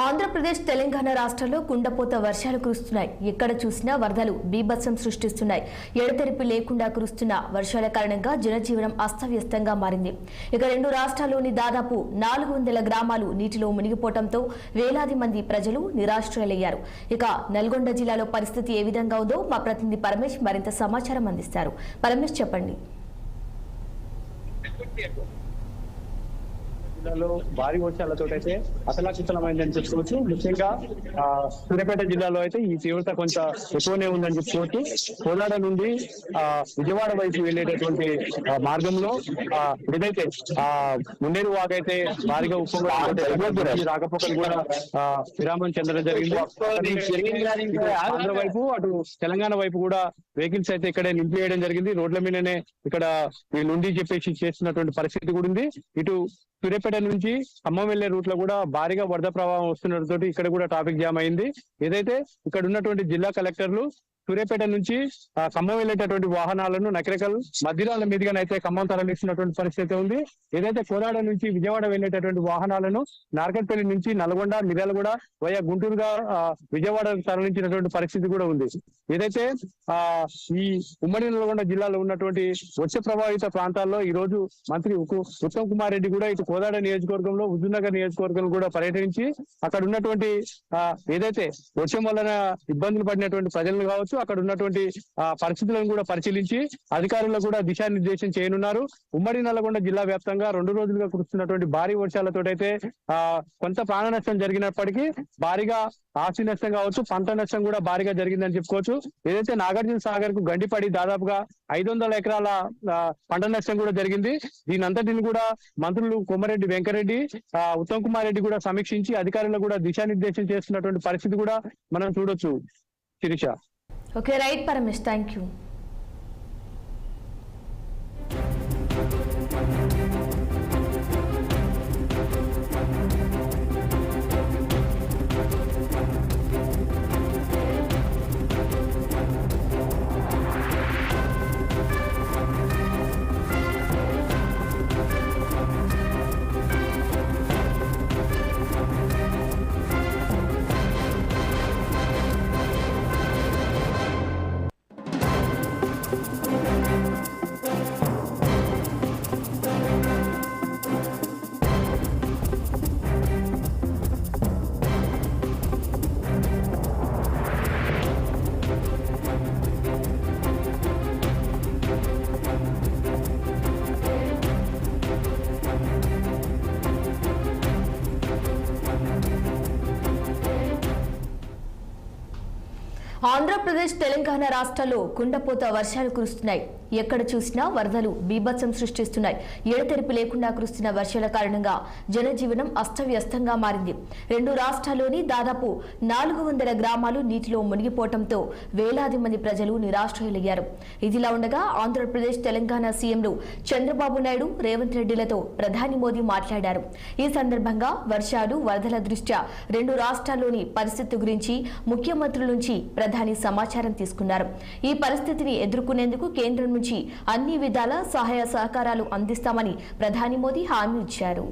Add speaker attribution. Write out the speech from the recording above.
Speaker 1: ఆంధ్రప్రదేశ్ తెలంగాణ రాష్ట్రాల్లో కుండపోత వర్షాలు కురుస్తున్నాయి. ఎక్కడ చూసినా వరదలు బీభత్సం సృష్టిస్తున్నాయి. ఎడతెరిపి లేకుండా కురుస్తున్న వర్షాల కారణంగా జనజీవనం అస్తవ్యస్తంగా మారింది. ఇక రెండు రాష్ట్రాల్లోని దాదాపు 400 గ్రామాలు నీటిలో మునిగిపోవడంతో వేలాది మంది ప్రజలు నిరాశ్రయులయ్యారు. ఇక నల్గొండ జిల్లాలో పరిస్థితి ఏ విధంగా ఉందో మా ప్రతినిధి పరమేష్ మరింత సమాచారం అందిస్తారు. పరమేష్, చెప్పండి.
Speaker 2: జిల్లాలో భారీ వర్షాలతో అయితే అతలాకుతలమైందని చెప్పుకోవచ్చు. ముఖ్యంగా సూర్యాపేట జిల్లాలో అయితే ఈ తీవ్రత కొంత ఎక్కువనే ఉందని చెప్పుకోవచ్చు. కోలాడ నుండి విజయవాడ వైపు వెళ్లేటటువంటి మార్గంలో ఏదైతే ముండేరు వాకైతే భారీగా రాకపోకలు కూడా విరామం చెందడం జరిగింది. ఆంధ్ర వైపు అటు తెలంగాణ వైపు కూడా వెహికల్స్ అయితే ఇక్కడే నిలిపివేయడం జరిగింది. రోడ్ల మీదనే ఇక్కడ నుండి చెప్పేసి చేస్తున్నటువంటి పరిస్థితి కూడా ఉంది. ఇటు సూర్యాపేట నుంచి ఖమ్మం వెళ్లే రూట్ లో కూడా భారీగా వరద ప్రవాహం వస్తుండటంతో ఇక్కడ కూడా ట్రాఫిక్ జామ్ అయింది. ఏదైతే ఇక్కడ ఉన్నటువంటి జిల్లా కలెక్టర్లు సూర్యాపేట నుంచి ఖమ్మం వెళ్లేటటువంటి వాహనాలను నకరేకల్ మధ్యరాల మీదుగానైతే ఖమ్మం తరలిస్తున్నటువంటి పరిస్థితి ఉంది. ఏదైతే కోలాడ నుంచి విజయవాడ వెళ్లేటటువంటి వాహనాలను నార్కట్పల్లి నుంచి నల్గొండ, మిర్యాలగూడ వయా గుంటూరుగా విజయవాడ తరలించినటువంటి పరిస్థితి కూడా ఉంది. ఏదైతే ఈ ఉమ్మడి నల్గొండ జిల్లాలో ఉన్నటువంటి వర్ష ప్రభావిత ప్రాంతాల్లో ఈ రోజు మంత్రి ఉత్తమ్ కుమార్ రెడ్డి కూడా ఇటు కోదాడ నియోజకవర్గంలో, హుజూర్నగర్ నియోజకవర్గంలో కూడా పర్యటించి అక్కడ ఉన్నటువంటి ఏదైతే వర్షం వలన ఇబ్బందులు పడినటువంటి ప్రజలను కావచ్చు, అక్కడ ఉన్నటువంటి పరిస్థితులను కూడా పరిశీలించి అధికారులకు కూడా దిశానిర్దేశం చేయనున్నారు. ఉమ్మడి నల్గొండ జిల్లా వ్యాప్తంగా 2 రోజులుగా కురుస్తున్నటువంటి భారీ వర్షాలతో అయితే కొంత ప్రాణ నష్టం జరిగినప్పటికీ భారీగా ఆస్తి నష్టం కావచ్చు, పంట నష్టం కూడా భారీగా జరిగిందని చెప్పుకోవచ్చు. ఏదైతే నాగార్జున సాగర్ కు గండిపడి దాదాపుగా 500 ఎకరాల పంట నష్టం కూడా జరిగింది. దీని అంతటిని కూడా మంత్రులు కొమరెడ్డి వెంకరెడ్డి, ఉత్తమ్ కుమార్ రెడ్డి కూడా సమీక్షించి అధికారులకు కూడా దిశానిర్దేశం చేస్తున్నటువంటి పరిస్థితి కూడా మనం చూడొచ్చు. Sirisha.
Speaker 1: Okay, right Paramesh, thank you. Andhra Pradesh Telangana రాష్ట్రాల్లో కుండపోత వర్షాలు కురుస్తున్నాయి. ఎక్కడ చూసినా వరదలు బీభత్సం సృష్టిస్తున్నాయి. ఎడతెరిపి లేకుండా కురుస్తున్న వర్షాల కారణంగా జనజీవనం అస్తవ్యస్తంగా మారింది. రెండు రాష్ట్రాల్లోని దాదాపు 400 గ్రామాలు నీటిలో మునిగిపోవడంతో వేలాది మంది ప్రజలు నిరాశ్రయులయ్యారు. ఇదిలా ఉండగా ఆంధ్రప్రదేశ్ తెలంగాణ సీఎంలు చంద్రబాబు నాయుడు, రేవంత్ రెడ్డిలతో ప్రధాని మోదీ మాట్లాడారు. ఈ సందర్భంగా వర్షాలు, వరదల దృష్ట్యా రెండు రాష్ట్రాల్లోని పరిస్థితి గురించి ముఖ్యమంత్రుల నుంచి ప్రధాని సమాచారం తీసుకున్నారు. ఈ పరిస్థితిని ఎదుర్కొనేందుకు కేంద్రం నుంచి అన్ని విధాల సహాయ సహకారాలు అందిస్తామని ప్రధాని మోదీ హామీ ఇచ్చారు.